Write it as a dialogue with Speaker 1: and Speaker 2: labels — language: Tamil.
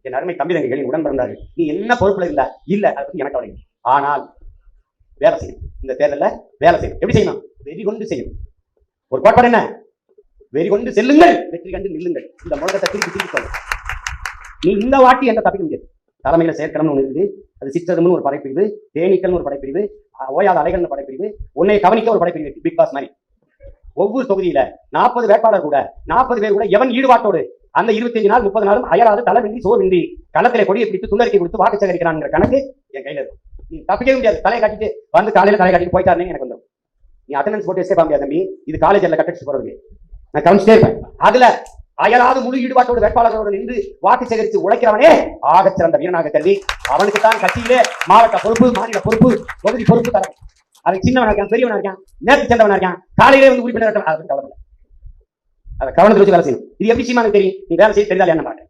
Speaker 1: என் அருமை தம்பி தங்கைகளின் உடன் பிறந்தார்கள். நீ என்ன பொறுப்புல இல்ல இல்ல அதை பத்தி எனக்கு கவலை. ஆனால் வேலை செய்யணும். இந்த தேர்தலில் வேலை செய்யணும். எப்படி செய்யணும்? வெறி கொண்டு செய்யணும். ஒரு கோட்பாடு என்ன? வெறி கொண்டு செல்லுங்கள், வெற்றி கண்டு நில்லுங்கள். இந்த முழக்கத்தை திருப்பி சொல்லும். நீ இந்த வாட்டி என்ற தப்பிக்க முடியாது. தலைமையில சேர்க்கணும்னு ஒன்று இருக்குது. அது சிற்றதும்னு ஒரு படைப்பிரிவு, தேனீக்கள்னு ஒரு படைப்பிரிவு, ஓயாத அலைகள்னு படைப்பிரிவு, உன்னை கவனிக்க ஒரு படைப்பிரிவு. பிக் பாஸ் மாதிரி ஒவ்வொரு தொகுதியில 40 வேட்பாளர் கூட 40 பேர் கூட எவன் ஈடுபாட்டோடு அந்த 25 நாள் 30 நாளும் அயராது தலைவின்றி சோவின்றி களத்திலே கொடியை பிடித்து துண்டறிக்கை கொடுத்து வாக்கு சேகரிக்கிறான் கணக்கு என் கையில இருக்கும். நீ தப்பிக்கவே முடியாது. தலையை காட்டிட்டு வந்து காலையில தலையை காட்டிட்டு போயிட்டாருன்னு எனக்கு வந்துடும். நீ அட்டண்டன்ஸ் போட்டு எஸ்கேப் ஆக முடியாது தம்பி. இது காலேஜ் எல்லாம் கட்டடிச்சு போறது. நான் கவனிச்சிட்டே இருப்பேன். அதுல அயராது முழு ஈடுபாட்டோடு வேட்பாளர்களோடு நின்று வாக்கு சேகரித்து உழைக்கிறவனே ஆகச் சிறந்த வீரனாக கல்வி. அவனுக்கு தான் கட்சியிலே மாவட்ட பொறுப்பு, மாநில பொறுப்பு, தொகுதி பொறுப்பு தர. அதை சின்னவனா இருக்கான், பெரியவனா இருக்கான், நேற்று சேர்ந்தவனா இருக்கான், காலையிலே வந்து உறுப்பினர் அதை கவனத்தில் வச்சு வேலை செய்யணும். இது எப்படி சீமானுக்கு தெரியும்? நீ வேலை செய்ய தெரிந்தால் என்ன பாருங்க.